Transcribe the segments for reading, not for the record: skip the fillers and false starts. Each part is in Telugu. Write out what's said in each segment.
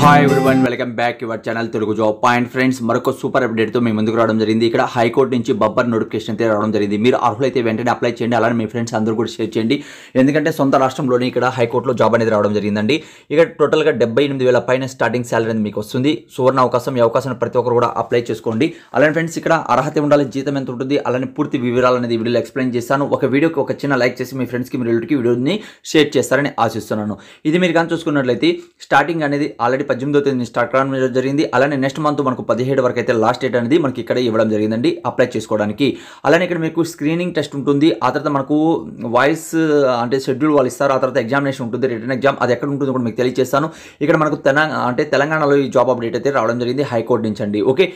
Hi everyone welcome back your channel Telugu job point friends మరొక సూపర్ అప్డేట్ తో మీ ముందుకు రావడం జరిగింది. ఇక్కడ హైకోర్టు నుంచి బబ్బర్ నోటిఫికేషన్ అయితే రావడం జరిగింది. మీరు అర్హులైతే వెంటనే అప్లై చేయండి, అలానే మీ ఫ్రెండ్స్ అందరూ కూడా షేర్ చేయండి. ఎందుకంటే సొంత రాష్ట్రంలోనే ఇక్కడ హైకోర్టులో జాబ్ అనేది రావడం జరిగిందండి. ఇక్కడ టోటల్గా 78,000 పైన స్టార్టింగ్ శాలరీ అనేది మీకు వస్తుంది. సువర్ణ అవకాశం, ఈ అవకాశాన్ని ప్రతి ఒక్కరు కూడా అప్లై చేసుకోండి. అలానే ఫ్రెండ్స్ ఇక్కడ అర్హత ఉండాలి, జీతం ఎంత ఉంటుంది, అలానే పూర్తి వివరాలు అనేది వీడియోలో ఎక్స్ప్లెయిన్ చేస్తాను. ఒక వీడియోకి ఒక చిన్న లైక్ చేసి మీ ఫ్రెండ్స్కి మీ రిలేటివ్కి వీడియోని షేర్ చేస్తారని ఆశిస్తున్నాను. ఇది మీరు కానీ చూసుకున్నట్లయితే స్టార్టింగ్ అనేది ఆల్రెడీ 18వ తేదీ స్టార్ట్ కావడం జరిగింది. అలానే నెక్స్ట్ మంత్ మనకు 17 వరకు అయితే లాస్ట్ డేట్ అనేది మనకి ఇక్కడ ఇవ్వడం జరిగిందండి అప్లై చేసుకోవడానికి. అలానే ఇక్కడ మీకు స్క్రీనింగ్ టెస్ట్ ఉంటుంది, ఆ తర్వాత మనకు వాయిస్ అంటే షెడ్యూల్ వాళ్ళు ఇస్తారు, ఆ తర్వాత ఎగ్జామినేషన్ ఉంటుంది, రిటర్న్ ఎగ్జామ్. అది ఎక్కడ ఉంటుందో కూడా మీకు తెలియజేస్తాను. ఇక్కడ మనకు తెలంగాణలో ఈ జాబ్ అప్డేట్ అయితే రావడం జరిగింది హైకోర్టు నుంచి అండి. ఓకే,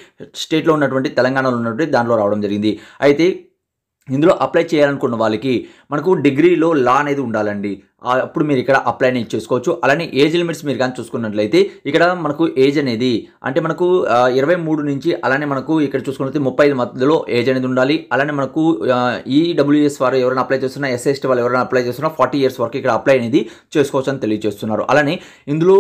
స్టేట్లో ఉన్నటువంటి తెలంగాణలో ఉన్నటువంటి దాంట్లో రావడం జరిగింది. అయితే ఇందులో అప్లై చేయాలనుకున్న వాళ్ళకి మనకు డిగ్రీలో లా అనేది ఉండాలండి. అప్పుడు మీరు ఇక్కడ అప్లై అనేది చేసుకోవచ్చు. అలానే ఏజ్ లిమిట్స్ మీరు కానీ చూసుకున్నట్లయితే ఇక్కడ మనకు ఏజ్ అనేది అంటే మనకు 23 నుంచి అలానే మనకు ఇక్కడ చూసుకున్నట్లయితే 35 మధ్యలో ఏజ్ అనేది ఉండాలి. అలానే మనకు ఈడబ్ల్యూఎస్ వారు ఎవరైనా అప్లై చేస్తున్నా, ఎస్ఎస్టీ వాళ్ళు ఎవరైనా అప్లై చేస్తున్నా 40 ఇయర్స్ వరకు ఇక్కడ అప్లై అనేది చేసుకోవచ్చు అని తెలియజేస్తున్నారు. అలానే ఇందులో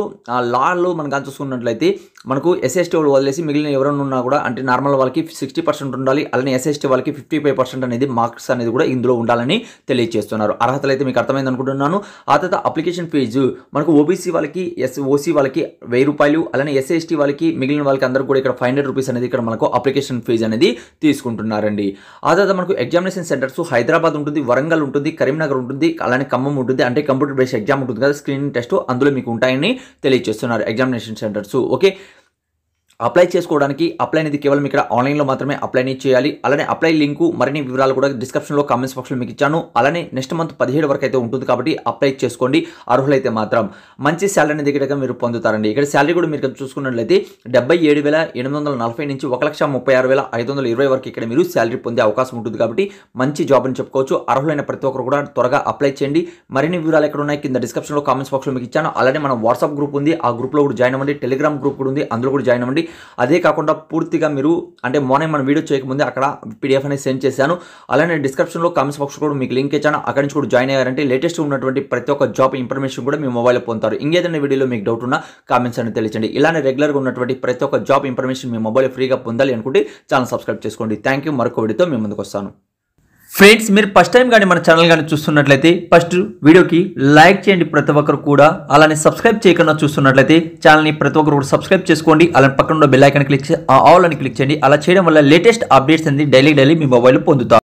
లాలో మనం కానీ చూసుకున్నట్లయితే మనకు ఎస్ఎస్టీ వాళ్ళు వదిలేసి మిగిలిన ఎవరైనా ఉన్నా కూడా అంటే నార్మల్ వాళ్ళకి 60% ఉండాలి. అలానే ఎస్ఎస్టీ వాళ్ళకి 55% అనేది మార్క్స్ అనేది కూడా ఇందులో ఉండాలని తెలియజేస్తున్నారు. అర్హతలు అయితే మీకు అర్థమైంది అనుకుంటున్నాను. ఆ తర్వాత అప్లికేషన్ ఫీజు మనకు ఓబీసీ వాళ్ళకి ఓసీ వాళ్ళకి 1000 రూపాయలు, అలానే ఎస్సీ ఎస్టీ వాళ్ళకి మిగిలిన వాళ్ళకి అందరూ కూడా ఇక్కడ 500 రూపీస్ అనేది ఇక్కడ మనకు అప్లికేషన్ ఫీజు అనేది తీసుకుంటున్నారండి. ఆ తర్వాత మనకు ఎగ్జామినేషన్ సెంటర్స్ హైదరాబాద్ ఉంటుంది, వరంగల్ ఉంటుంది, కరీంనగర్ ఉంటుంది, అలానే ఖమ్మం ఉంటుంది. అంటే కంప్యూటర్ బేస్డ్ ఎగ్జామ్ ఉంటుంది కదా, స్క్రీనింగ్ టెస్ట్, అందులో మీకు ఉంటాయని తెలియజేస్తున్నారు ఎగ్జామినేషన్ సెంటర్స్. ఓకే, అప్లై చేసుకోవడానికి అప్లై అనేది కేవలం ఇక్కడ ఆన్లైన్లో మాత్రమే అప్లై అనేది చేయాలి. అలానే అప్లై లింకు మరిన్ని వివరాలు కూడా డిస్క్రిప్షన్లో కామెంట్స్ బాక్స్లో మీకు ఇచ్చాను. అలానే నెక్స్ట్ మంత్ 17 వరకు అయితే ఉంటుంది కాబట్టి అప్లై చేసుకోండి. అర్హులైతే మాత్రం మంచి శాలరీ అనేది ఇక్కడ మీరు పొందుతారండి. ఇక్కడ శాలరీ కూడా మీరు చూసుకున్నట్లయితే 77,840 నుంచి 1,36,520 వరకు ఇక్కడ మీరు శాలరీ పొందే అవకాశం ఉంటుంది కాబట్టి మంచి జాబ్ అని చెప్పుకోవచ్చు. అర్హులైన ప్రతి ఒక్కరు కూడా త్వరగా అప్లై చేయండి. మరిన్ని వివరాలు ఎక్కడ ఉన్నాయి కింద డిస్క్రిప్షన్లో కామెంట్స్ బాక్స్లో మీకు ఇచ్చాను. అలానే మన వాట్సాప్ గ్రూప్ ఉంది, ఆ గ్రూప్లో కూడా జాయిన్ అవ్వండి. టెలిగ్రామ్ గ్రూప్ కూడా ఉంది, అందులో కూడా జాయిన్ అవ్వండి. అదే కాకుండా పూర్తిగా మీరు అంటే మార్నింగ్ మన వీడియో చేయకముందే అక్కడ పీడిఎఫ్ అనేది సెండ్ చేశాను. అలానే డిస్క్రిప్షన్లో కామెంట్స్ బాక్స్ కూడా మీకు లింక్ ఇచ్చాను, అక్కడి నుంచి కూడా జాయిన్ అయ్యారంటే లేటెస్ట్ ఉన్నటువంటి ప్రతి ఒక్క జాబ్ ఇన్ఫర్మేషన్ కూడా మీ మొబైల్లో పొందుతారు. ఇంకేదైనా వీడియోలో మీకు డౌట్ ఉన్నా కామెంట్స్ అనేది తెలియజేయండి. ఇలానే రెగ్యులర్గా ఉన్నటువంటి ప్రతి ఒక్క జాబ్ ఇన్ఫర్మేషన్ మీ మొబైల్ ఫ్రీగా పొందాలి అనుకుంటే ఛానల్ సబ్స్క్రైబ్ చేసుకోండి. Thank you. మరొక వీడియోతో మీ ముందుకు వస్తాను. ఫ్రెండ్స్, మీరు ఫస్ట్ టైం కానీ మన ఛానల్ కానీ చూస్తున్నట్లయితే ఫస్ట్ వీడియోకి లైక్ చేయండి ప్రతి ఒక్కరు కూడా. అలానే సబ్స్క్రైబ్ చేయకుండా చూస్తున్నట్లయితే ఛానల్ని ప్రతి ఒక్కరు కూడా సబ్స్క్రైబ్ చేసుకోండి. అలానే పక్కన ఉన్న బెల్ ఐకాన్ క్లిక్ ఆల్ అని క్లిక్ చేయండి. అలా చేయడం వల్ల లేటెస్ట్ అప్డేట్స్ అనేది డైలీ మీ మొబైల్లో పొందుతారు.